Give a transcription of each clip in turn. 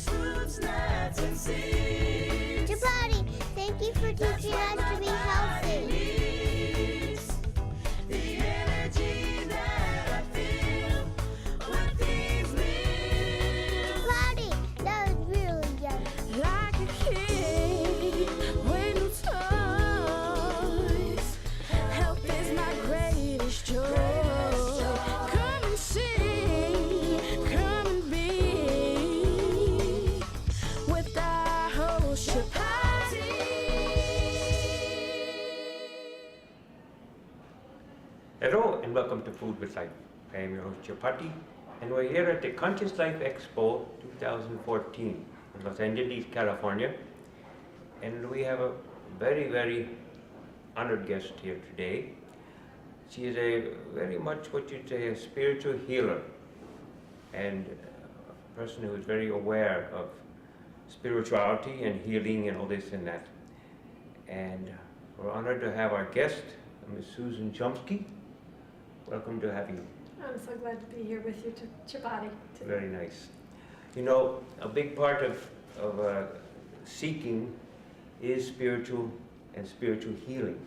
fruits, nuts, and seeds. Chapati, thank you for teaching us to be healthy. The energy that I feel with these meals. Chapati, that was really yummy. Like a kid with no toys. Health is my greatest joy. Come and see, come and be with our host Chapati. Hello and welcome to Food with Life. I am your host Chapati, and we're here at the Conscious Life Expo 2014 in Los Angeles, California. And we have a very, very honored guest here today. She is a very much what you'd say a spiritual healer and a person who is very aware of spirituality and healing and all this and that. And we're honored to have our guest, Ms. Susan Shumsky. Welcome to have you. I'm so glad to be here with you, Chapati. Very nice. You know, a big part of seeking is spiritual and spiritual healing.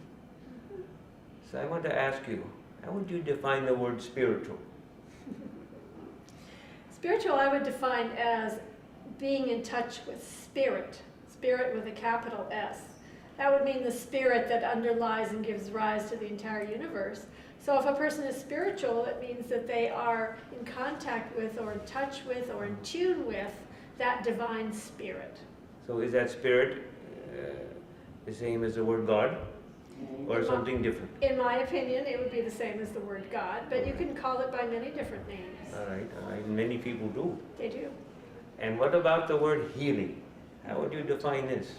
So I want to ask you, how would you define the word spiritual? Spiritual, I would define as being in touch with spirit, spirit with a capital S. That would mean the spirit that underlies and gives rise to the entire universe. So if a person is spiritual, it means that they are in contact with or in touch with or in tune with that divine spirit. So is that spirit the same as the word God or something different? In my opinion, it would be the same as the word God, but you can call it by many different names. All right. Many people do. They do. And what about the word healing? How would you define this?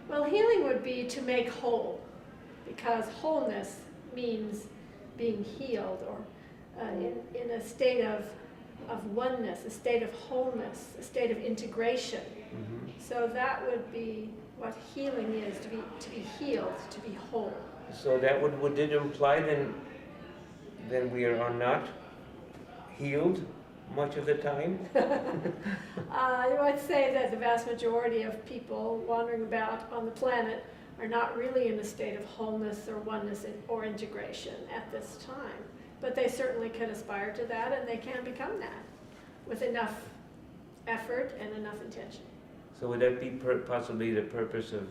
Well, healing would be to make whole, because wholeness means being healed or in a state of oneness, a state of wholeness, a state of integration. Mm-hmm. So that would be what healing is, to be healed, to be whole. So that would it imply then we are not healed much of the time? I would say that the vast majority of people wandering about on the planet are not really in a state of wholeness or oneness or integration at this time. But they certainly can aspire to that, and they can become that with enough effort and enough intention. So would that be possibly the purpose of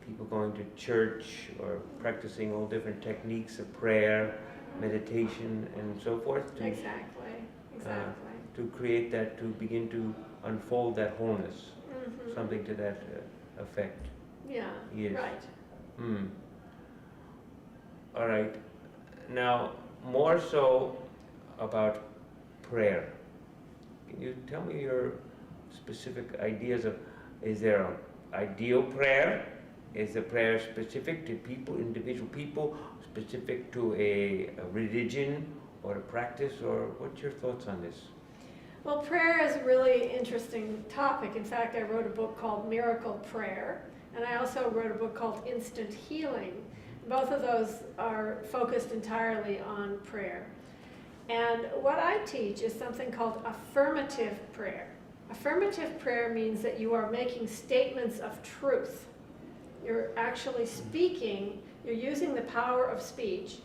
people going to church or practicing all different techniques of prayer, meditation, and so forth? Exactly. To create that, to begin to unfold that wholeness, Mm-hmm. something to that effect. Yeah, Yes. right. All right. Now, more so about prayer. Can you tell me your specific ideas of, is there an ideal prayer? Is the prayer specific to people, individual people, specific to a religion or a practice, or what's your thoughts on this? Well, prayer is a really interesting topic. In fact, I wrote a book called Miracle Prayer, and I also wrote a book called Instant Healing. Both of those are focused entirely on prayer. And what I teach is something called affirmative prayer. Affirmative prayer means that you are making statements of truth. You're actually speaking, you're using the power of speech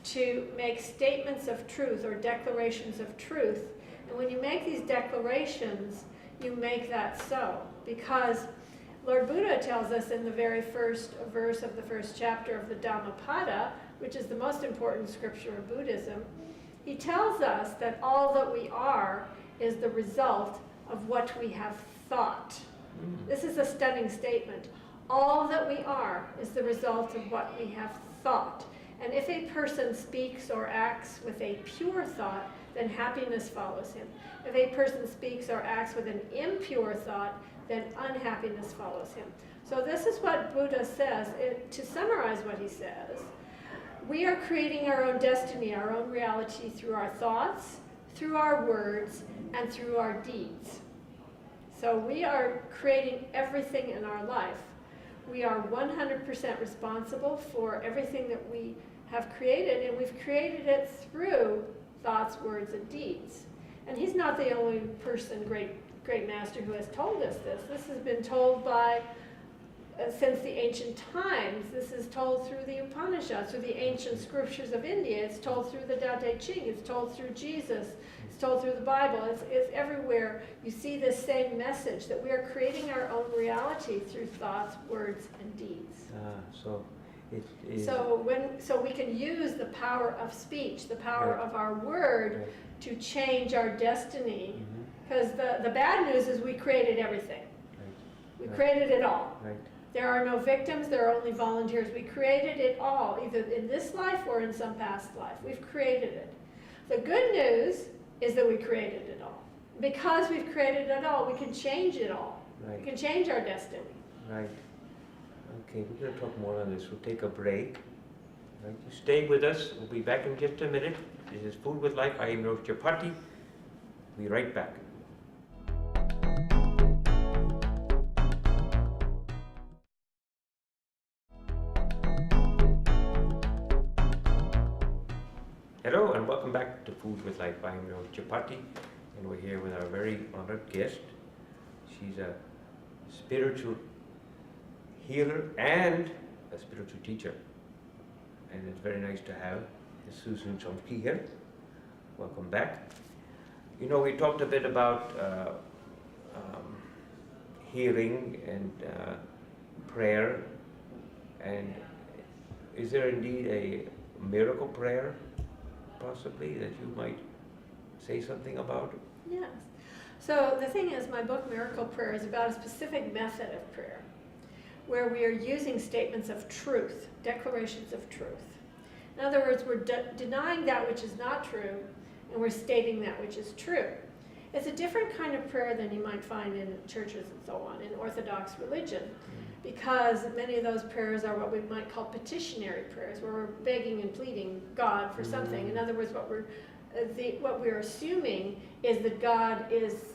to make statements of truth or declarations of truth. And when you make these declarations, you make that so. Because Lord Buddha tells us in the very first verse of the first chapter of the Dhammapada, which is the most important scripture of Buddhism, he tells us that all that we are is the result of what we have thought. This is a stunning statement. All that we are is the result of what we have thought. And if a person speaks or acts with a pure thought, then happiness follows him. If a person speaks or acts with an impure thought, then unhappiness follows him. So this is what Buddha says. To summarize what he says, we are creating our own destiny, our own reality through our thoughts, through our words, and through our deeds. So we are creating everything in our life. We are 100% responsible for everything that we have created, and we've created it through thoughts, words, and deeds. And he's not the only person, great great master who has told us this. This has been told by since the ancient times. This is told through the Upanishads, through the ancient scriptures of India. It's told through the Tao Te Ching. It's told through Jesus. It's told through the Bible. It's everywhere. You see this same message that we are creating our own reality through thoughts, words, and deeds. So it is. So we can use the power of speech, the power Right. of our word, Right. to change our destiny. Mhm. Because the bad news is we created everything. Right. We Right. created it all. Right. There are no victims, there are only volunteers. We created it all, either in this life or in some past life. We've created it. The good news is that we created it all. Because we've created it all, we can change it all. Right. We can change our destiny. Right. Okay, we're going to talk more on this. We'll take a break. Right. You stay with us. We'll be back in just a minute. This is Food with Life. I am your Chapati. We'll be right back. Hello and welcome back to Food with Life. I am your Chapati and we're here with our very honored guest. She's a spiritual healer and a spiritual teacher. And it's very nice to have Susan Shumsky here. Welcome back. You know, we talked a bit about healing and prayer. And is there indeed a miracle prayer, possibly, that you might say something about? Yes. So the thing is, my book, Miracle Prayer, is about a specific method of prayer where we are using statements of truth, declarations of truth. In other words, we're denying that which is not true, and we're stating that which is true. It's a different kind of prayer than you might find in churches and so on, in Orthodox religion, because many of those prayers are what we might call petitionary prayers, where we're begging and pleading God for something. In other words, what we're assuming is that God is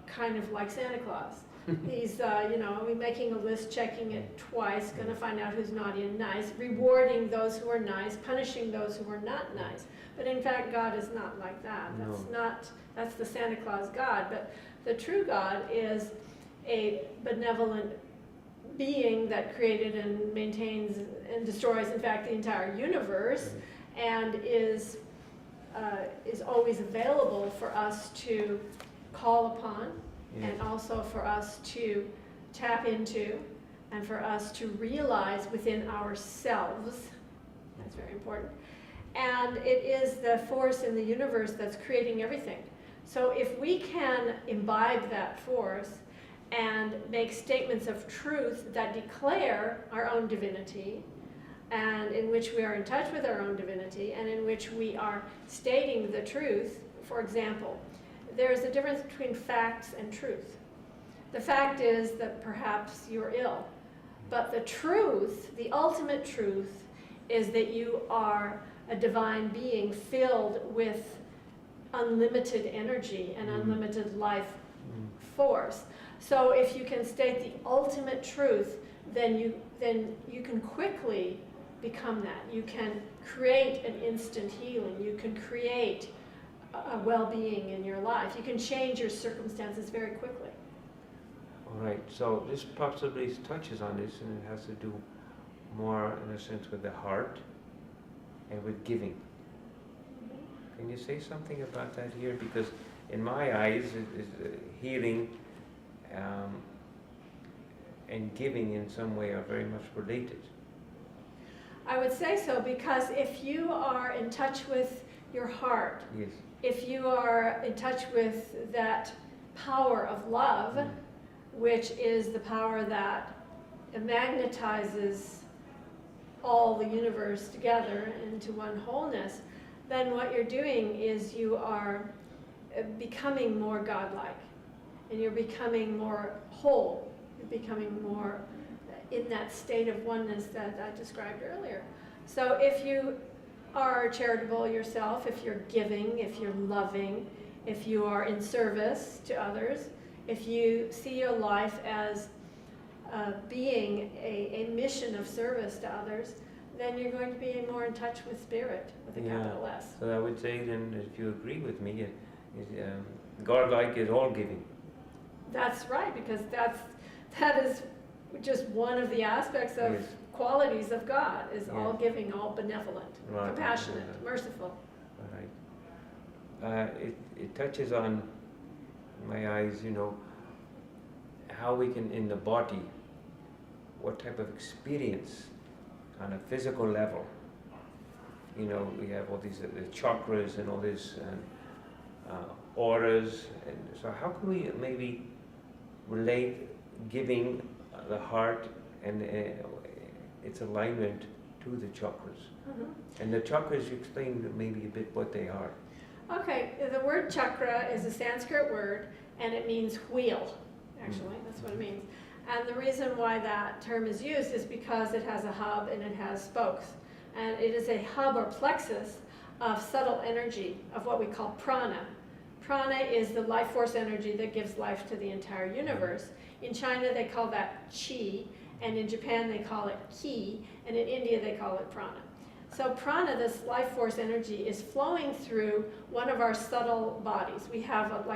kind of like Santa Claus. He's, we're making a list, checking it twice, going to find out who's naughty and nice, rewarding those who are nice, punishing those who are not nice. But in fact, God is not like that. That's the Santa Claus God. But the true God is a benevolent being that created and maintains and destroys, in fact, the entire universe, and is always available for us to call upon, and also for us to tap into, and for us to realize within ourselves. That's very important. And it is the force in the universe that's creating everything. So if we can imbibe that force and make statements of truth that declare our own divinity, and in which we are in touch with our own divinity, and in which we are stating the truth. For example, there's a difference between facts and truth. The fact is that perhaps you're ill, but the truth, the ultimate truth, is that you are a divine being filled with unlimited energy and unlimited life force. So if you can state the ultimate truth, then you can quickly become that. You can create an instant healing. You can create a well-being in your life. You can change your circumstances very quickly. All right, so this possibly touches on this, and it has to do more, in a sense, with the heart and with giving. Can you say something about that here? Because in my eyes, healing and giving in some way are very much related. I would say so, because if you are in touch with your heart, Yes. if you are in touch with that power of love, which is the power that magnetizes all the universe together into one wholeness, then what you're doing is you are becoming more godlike, and you're becoming more whole. You're becoming more in that state of oneness that I described earlier. So if you are charitable yourself, if you're giving, if you're loving, if you are in service to others, if you see your life as being a mission of service to others, then you're going to be more in touch with spirit, with a capital S. So I would say then, if you agree with me, godlike is all giving. That's right, because that is just one of the aspects of Yes. qualities of God, is Yeah. all giving, all benevolent, Right. compassionate, Yeah. merciful. Right. It touches on my eyes, how we can, in the body, what type of experience on a physical level. We have all these the chakras and all this auras, and so how can we maybe relate giving the heart and its alignment to the chakras? Mhm. And the chakras, you explain maybe a bit what they are. Okay, the word chakra is a Sanskrit word, and it means wheel, actually, that's what it means. And the reason why that term is used is because it has a hub and it has spokes. And it is a hub or plexus of subtle energy, of what we call prana. Prana is the life force energy that gives life to the entire universe. In China, they call that qi, and in Japan, they call it ki, and in India, they call it prana. So prana, this life force energy, is flowing through one of our subtle bodies. We have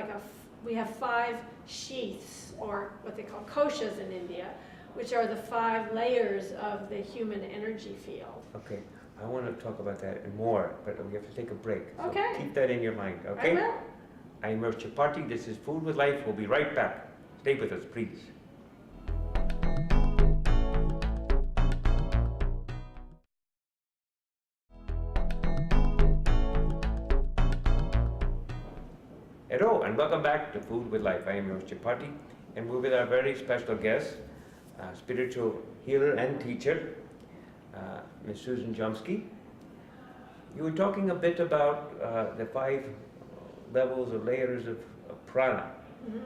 we have 5 sheaths, or what they call koshas in India, which are the 5 layers of the human energy field. Okay, I want to talk about that and more, but we have to take a break. So Okay. keep that in your mind, okay? I will. I'm Rosh Chapati. This is Food with Life. We'll be right back. Stay with us, please. Hello, and welcome back to Food with Life. I am Rosh Chapati, and we're with our very special guest, spiritual healer and teacher, Ms. Susan Shumsky. You were talking a bit about the 5 levels or layers of prana.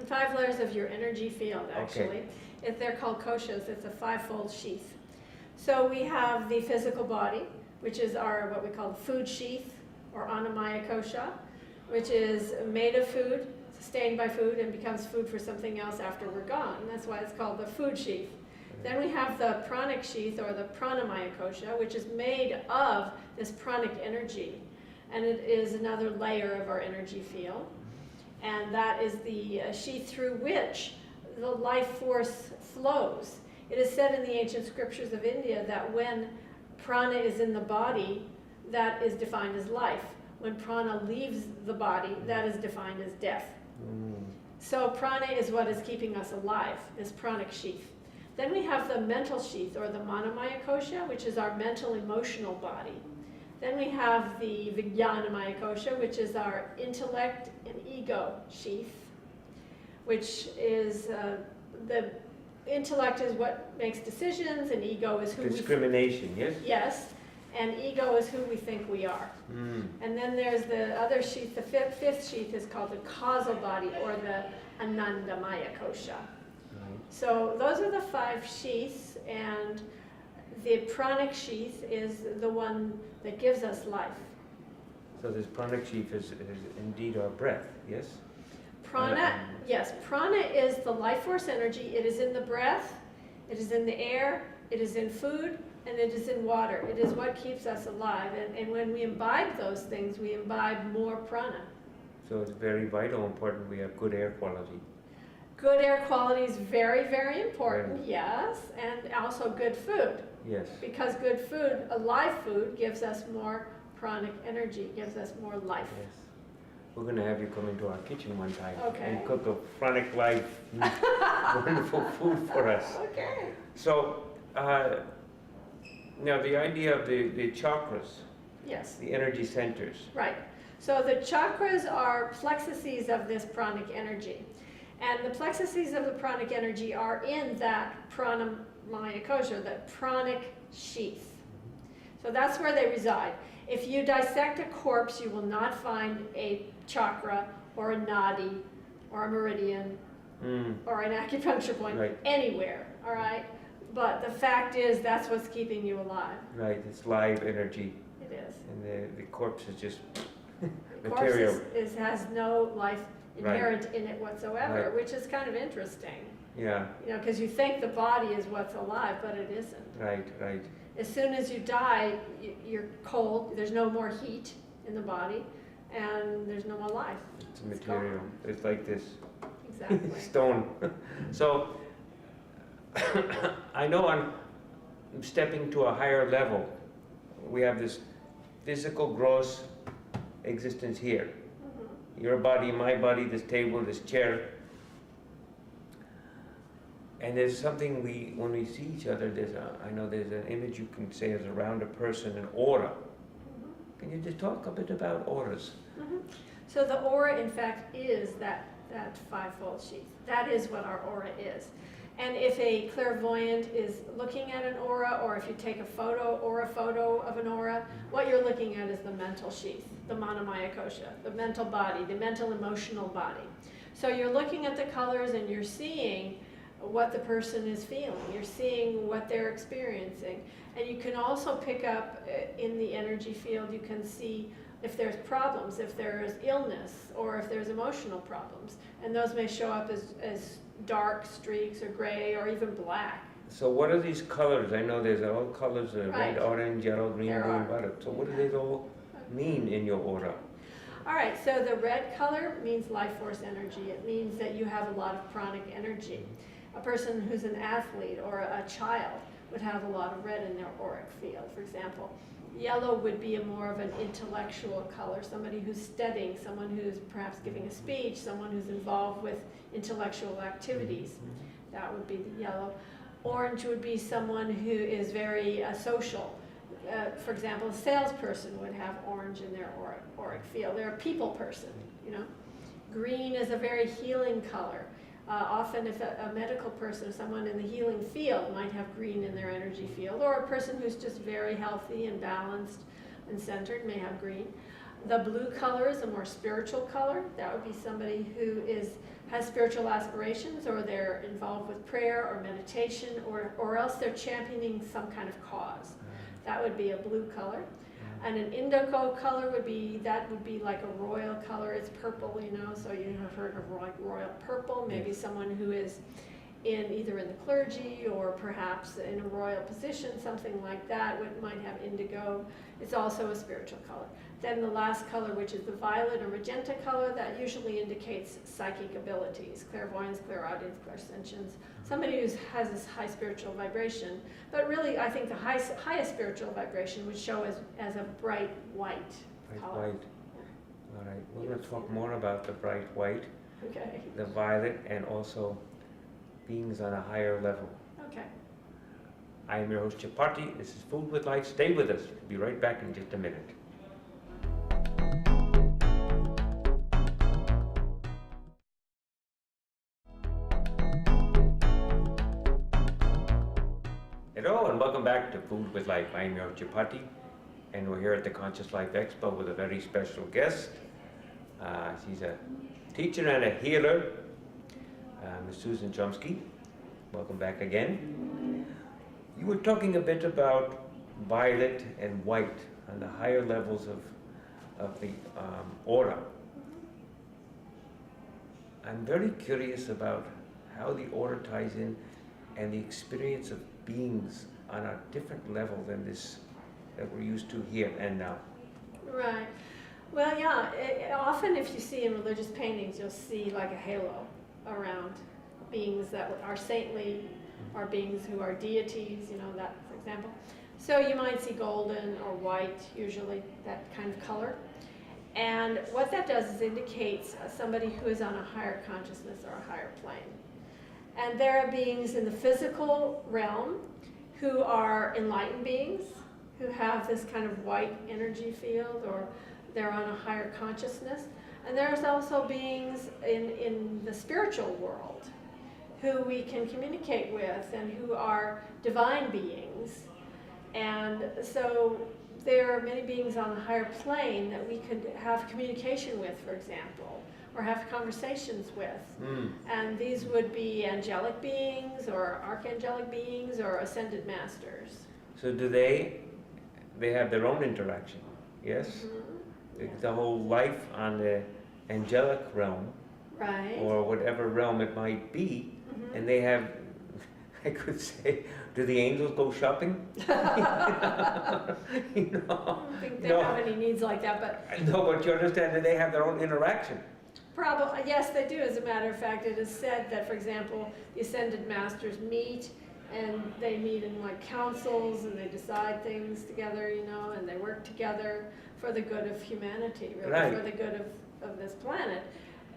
5 layers of your energy field, actually. Okay. They're called koshas. It's a 5-fold sheath. So we have the physical body, which is our what we call the food sheath, or annamaya kosha, which is made of food, sustained by food, and becomes food for something else after we're gone. That's why it's called the food sheath. Then we have the pranic sheath, or the pranamaya kosha, which is made of this pranic energy. And it is another layer of our energy field. And that is the sheath through which the life force flows. It is said in the ancient scriptures of India that when prana is in the body, that is defined as life. When prana leaves the body, that is defined as death. So prana is what is keeping us alive, this pranic sheath. Then we have the mental sheath, or the manomaya kosha, which is our mental emotional body. Then we have the vijnanamaya kosha, which is our intellect and ego sheath, which is the intellect is what makes decisions, and ego is who Discrimination, yes? Yes, and ego is who we think we are. And then there's the other sheath, the fifth sheath is called the causal body, or the anandamaya kosha. So those are the 5 sheaths, and the pranic sheath is the one that gives us life. So this pranic sheath is indeed our breath, yes? Prana, yes, prana is the life force energy. It is in the breath, it is in the air, it is in food, and it is in water. It is what keeps us alive. And when we imbibe those things, we imbibe more prana. So it's very vital, important we have good air quality. Good air quality is very, very important, Right. yes, and also good food. Yes. Because good food, alive food, gives us more pranic energy, gives us more life. Yes. We're going to have you come into our kitchen one time Okay. and cook a pranic life, wonderful food for us. Okay. So, now the idea of the chakras, Yes, the energy centers. right. So the chakras are plexuses of this pranic energy. And the plexuses of the pranic energy are in that pranamaya kosha, that pranic sheath. So that's where they reside. If you dissect a corpse, you will not find a chakra or a nadi or a meridian or an acupuncture point Right. anywhere, all right? But the fact is, that's what's keeping you alive. Right, it's live energy. It is. And the corpse is just The material. corpse has no life Right. inherent in it whatsoever, Right. which is kind of interesting. Yeah, You know, because you think the body is what's alive, but it isn't. right, right. As soon as you die, you're cold, there's no more heat in the body, and there's no more life. It's a material. It's like this. Exactly. stone. So I know I'm stepping to a higher level. We have this physical, gross existence here. Your body, my body, this table, this chair. And there's something when we see each other, I know there's an image you can say is around a person, an aura. Can you just talk a bit about auras? So the aura, in fact, is that fivefold sheath. That is what our aura is. And if a clairvoyant is looking at an aura, or if you take a photo of an aura, what you're looking at is the mental sheath, the manomaya kosha, the mental body, the mental emotional body. So you're looking at the colors and you're seeing what the person is feeling. You're seeing what they're experiencing. And you can also pick up in the energy field, you can see if there's problems, if there's illness, or if there's emotional problems. And those may show up as dark streaks or gray or even black. So what are these colors? I know there's all colors, red, Right. orange, yellow, green, There blue, are. and violet. So what do they all mean in your aura? All right, so the red color means life force energy. It means that you have a lot of pranic energy. A person who's an athlete or a child would have a lot of red in their auric field, for example. Yellow would be more of an intellectual color, somebody who's studying, someone who's perhaps giving a speech, someone who's involved with intellectual activities. That would be the yellow. Orange would be someone who is very social. For example, a salesperson would have orange in their auric field. They're a people person, you know. Green is a very healing color. Often if a medical person, someone in the healing field might have green in their energy field, or a person who's just very healthy and balanced and centered may have green. The blue color is a more spiritual color. That would be somebody who has spiritual aspirations, or they're involved with prayer or meditation, or else they're championing some kind of cause. That would be a blue color. And an indigo color would be like a royal color. It's purple, you know, so you have heard of royal purple. Maybe someone who is either in the clergy or perhaps in a royal position, something like that, might have indigo. It's also a spiritual color. Then the last color, which is the violet or magenta color, that usually indicates psychic abilities, clairvoyance, clairaudience, clairsentience, somebody who has this high spiritual vibration. But really, I think the highest spiritual vibration would show as a bright white color. White. All right, we're going to talk more about the bright white, Okay. the violet, and also beings on a higher level. Okay. I am your host, Chapati. This is Food with Life. Stay with us. We'll be right back in just a minute. Hello and welcome back to Food with Life. I am your host, Chapati, and we're here at the Conscious Life Expo with a very special guest. She's a teacher and a healer, Ms. Susan Shumsky. Welcome back again. You were talking a bit about violet and white on the higher levels of the aura. I'm very curious about how the aura ties in and the experience of beings on a different level than this that we're used to here and now. Right. Well, yeah, often if you see in religious paintings, you'll see like a halo around beings that are saintly, or beings who are deities, you know, that, for example. So you might see golden or white, usually that kind of color. And what that does is indicates somebody who is on a higher consciousness or a higher plane. And there are beings in the physical realm who are enlightened beings, who have this kind of white energy field, or they're on a higher consciousness. And there's also beings in the spiritual world who we can communicate with and who are divine beings. And so there are many beings on a higher plane that we could have communication with, for example, or have conversations with. And these would be angelic beings or archangelic beings or ascended masters. So do they have their own interaction, yes? The whole life on the angelic realm, Right. or whatever realm it might be, and they have, I could say, do the angels go shopping? I don't think they have any needs like that, but No, but you understand that they have their own interaction. Probably, yes, they do. As a matter of fact, it is said that, for example, the ascended masters meet, and they meet in like councils, and they decide things together, you know, and they work together for the good of humanity, really, Right. for the good of this planet.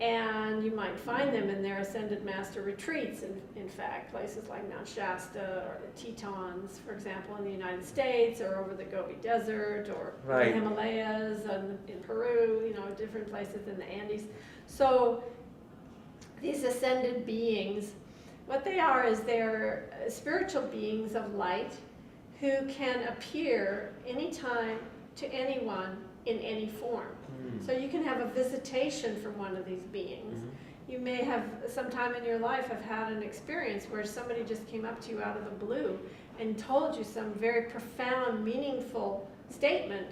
And you might find them in their ascended master retreats, in fact, places like Mount Shasta or the Tetons, for example, in the United States, or over the Gobi Desert, or Right. the Himalayas, and in Peru, you know, different places in the Andes. So these ascended beings, what they are is they're spiritual beings of light who can appear anytime to anyone in any form. So you can have a visitation from one of these beings. You may have, sometime in your life, have had an experience where somebody just came up to you out of the blue and told you some very profound, meaningful statement.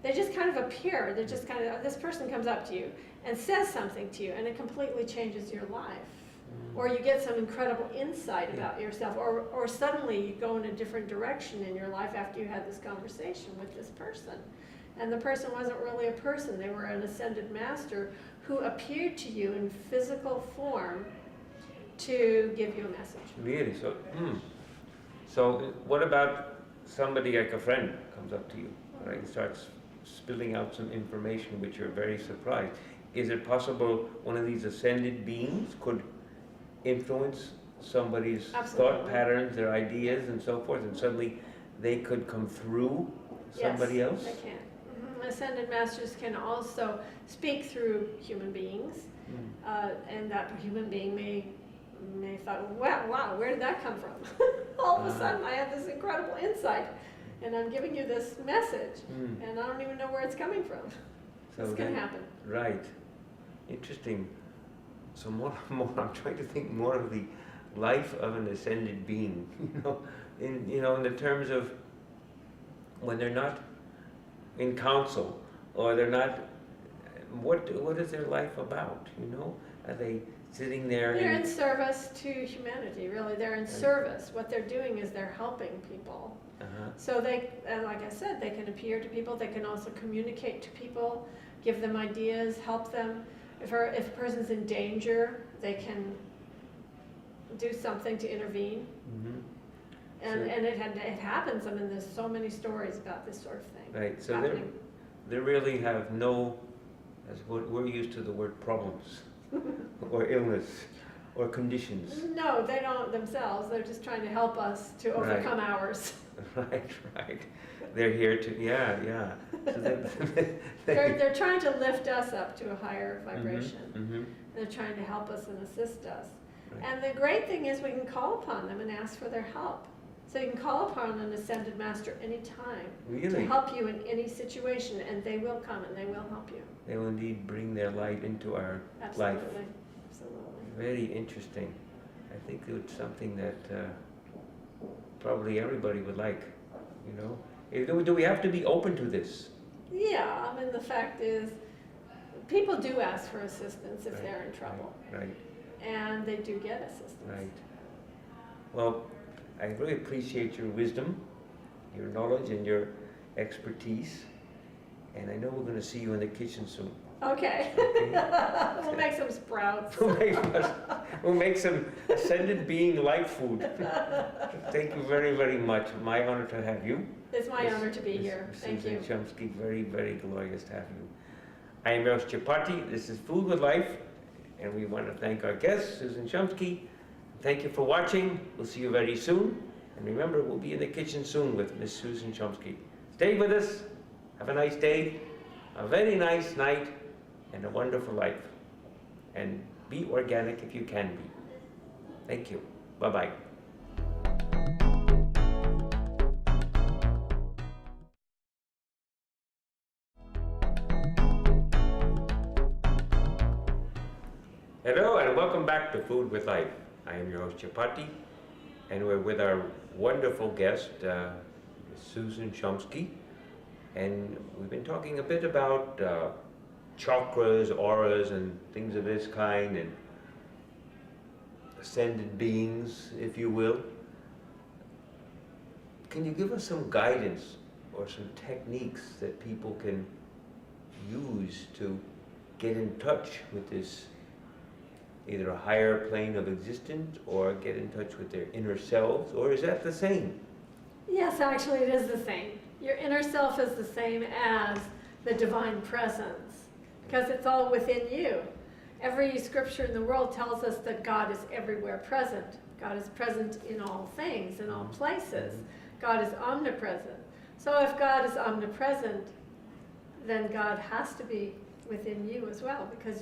They just kind of appear. They just kind of, this person comes up to you and says something to you, and it completely changes your life. Or you get some incredible insight about yourself, or suddenly you go in a different direction in your life after you had this conversation with this person. And the person wasn't really a person, they were an ascended master who appeared to you in physical form to give you a message. Really? So what about somebody like a friend comes up to you, right, and starts spilling out some information which you're very surprised? Is it possible one of these ascended beings could influence somebody's thought Absolutely. patterns, their ideas, and so forth, and suddenly they could come through somebody else? Yes, they can. Ascended masters can also speak through human beings, and that human being may thought, wow, where did that come from? All of a sudden I had this incredible insight, and I'm giving you this message, and I don't even know where it's coming from. So This can then- happen. Right. Interesting. So more, I'm trying to think more of the life of an ascended being, in the terms of when they're not in council, or they're not, what is their life about, Are they sitting there? They're in service to humanity, really. They're in service. What they're doing is they're helping people. So they, and like I said, they can appear to people. They can also communicate to people, give them ideas, help them. If a person's in danger, they can do something to intervene. And it happens. I mean, there's so many stories about this sort of thing. Right, so happening. they really have no, as we're used to the word problems, or illness, or conditions. No, they don't themselves. They're just trying to help us to overcome ours. Right. They're here to, yeah. So They're trying to lift us up to a higher vibration. They're trying to help us and assist us. Right. And the great thing is we can call upon them and ask for their help. So you can call upon an ascended master anytime to Really? help you in any situation, and they will come and they will help you. They will indeed bring their light into our Absolutely. life. Absolutely. Very interesting. I think it's something that probably everybody would like, Do we have to be open to this? Yeah, I mean, the fact is, people do ask for assistance if Right, they're in trouble, Right, and they do get assistance. right. Well, I really appreciate your wisdom, your knowledge, and your expertise. And I know we're going to see you in the kitchen soon. Okay. Okay. We'll make some sprouts. We'll make some ascended being light food. Thank you very, very much. My honor to have you. It's my honor to be here. Thank you. Susan Shumsky, very, very glorious to have you. I am Rosh Chapati. This is Food with Life, and we want to thank our guest, Susan Shumsky. Thank you for watching. We'll see you very soon. And remember, we'll be in the kitchen soon with Miss Susan Shumsky. Stay with us. Have a nice day, a very nice night, and a wonderful life. And be organic if you can be. Thank you. Bye-bye. Hello and welcome back to Food with Life. I am your host Chapati, and we're with our wonderful guest, Susan Shumsky, and we've been talking a bit about chakras, auras, and things of this kind, and ascended beings, if you will. Can you give us some guidance or some techniques that people can use to get in touch with this, either a higher plane of existence or get in touch with their inner selves, or is that the same? Yes, actually it is the same. Your inner self is the same as the divine presence, because it's all within you. Every scripture in the world tells us that God is everywhere present. God is present in all things, in all places. God is omnipresent. So if God is omnipresent, then God has to be within you as well, because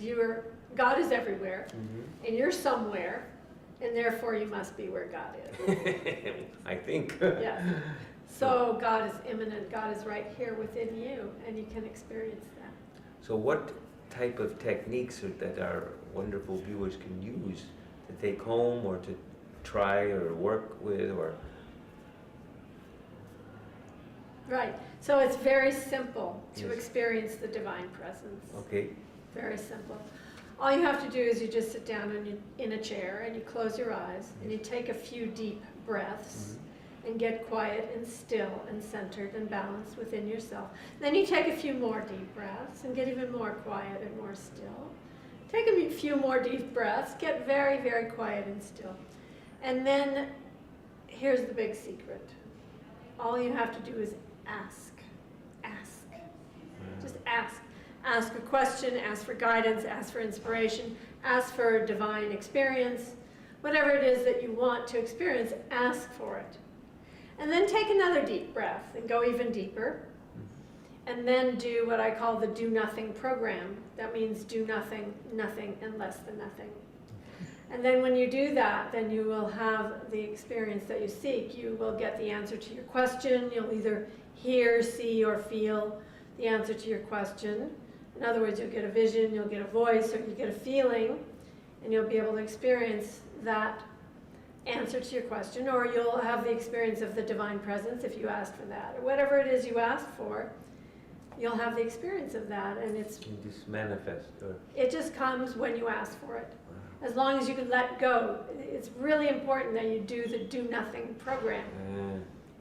God is everywhere, and you're somewhere, and therefore you must be where God is. I think. Yes. So God is immanent. God is right here within you, and you can experience that. So what type of techniques that our wonderful viewers can use to take home or to try or work with, or? Right. So it's very simple to Yes. experience the divine presence. Okay. Very simple. All you have to do is you just sit down in a chair and you close your eyes and you take a few deep breaths and get quiet and still and centered and balanced within yourself. Then you take a few more deep breaths and get even more quiet and more still. Take a few more deep breaths, get very, very quiet and still. And then here's the big secret. All you have to do is ask. Ask. Just ask. Ask a question, ask for guidance, ask for inspiration, ask for divine experience. Whatever it is that you want to experience, ask for it. And then take another deep breath and go even deeper. And then do what I call the do nothing program. That means do nothing, nothing, and less than nothing. And then when you do that, then you will have the experience that you seek. You will get the answer to your question. You'll either hear, see, or feel the answer to your question. In other words, you'll get a vision, you'll get a voice, or you get a feeling, and you'll be able to experience that answer to your question, or you'll have the experience of the divine presence if you asked for that, or whatever it is you asked for, you'll have the experience of that, and It just manifest. it just comes when you ask for it. As long as you can let go. It's really important that you do the do nothing program.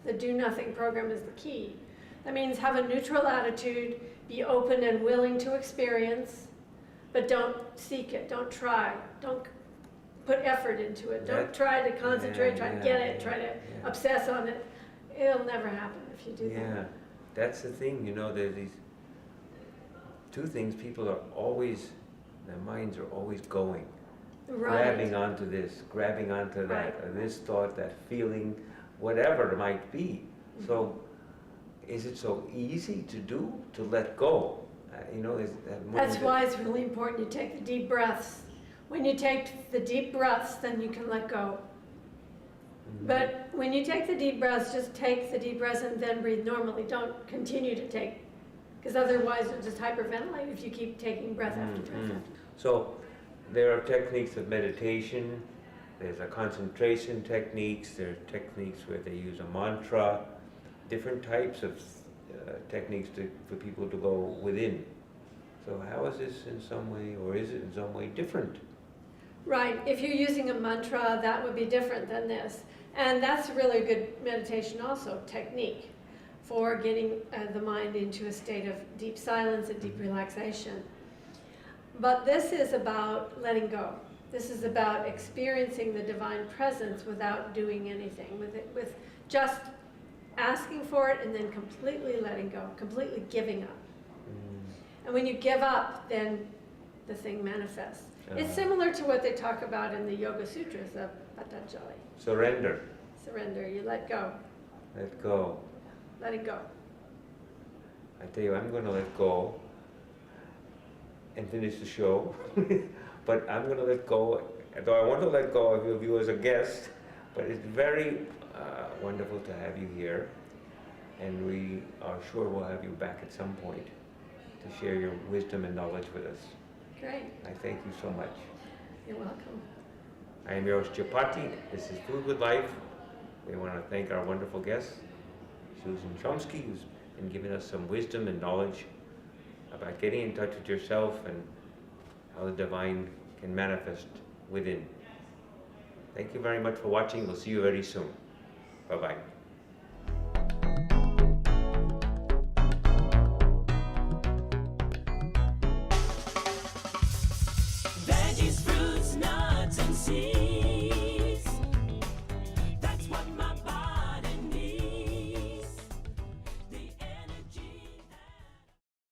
The do nothing program is the key. That means have a neutral attitude, be open and willing to experience, but don't seek it, don't try, don't put effort into it, don't try to concentrate, try to get it, try to obsess on it. It'll never happen if you do that. Yeah, that's the thing, you know, there's these two things. People are always, their minds are always going. Grabbing onto this, grabbing onto that, or this thought, that feeling, whatever it might be. So, is it so easy to do, to let go? You know, is that more? That's why it's really important you take the deep breaths. When you take the deep breaths, then you can let go. But when you take the deep breaths, just take the deep breaths and then breathe normally. Don't continue to take, because otherwise you'll just hyperventilate if you keep taking breath after breath after. So, there are techniques of meditation, there's a concentration techniques, there are techniques where they use a mantra, different types of techniques for people to go within. So how is this in some way, or is it in some way different? Right, if you're using a mantra, that would be different than this. And that's really a good meditation also, technique, for getting the mind into a state of deep silence and deep relaxation. But this is about letting go. This is about experiencing the divine presence without doing anything, with just asking for it and then completely letting go, completely giving up. And when you give up, then the thing manifests. It's similar to what they talk about in the Yoga Sutras of Patanjali. Surrender. Surrender, you let go. Let go. Let it go. I tell you, I'm going to let go and finish the show. But I'm going to let go, though I want to let go of you as a guest, but it's very wonderful to have you here, and we are sure we'll have you back at some point to share your wisdom and knowledge with us. Great. I thank you so much. You're welcome. I am your host, Chapati. This is Food with Life. We want to thank our wonderful guest, Susan Shumsky, who's been giving us some wisdom and knowledge about getting in touch with yourself and how the divine can manifest within. Thank you very much for watching. We'll see you very soon. Bye-bye.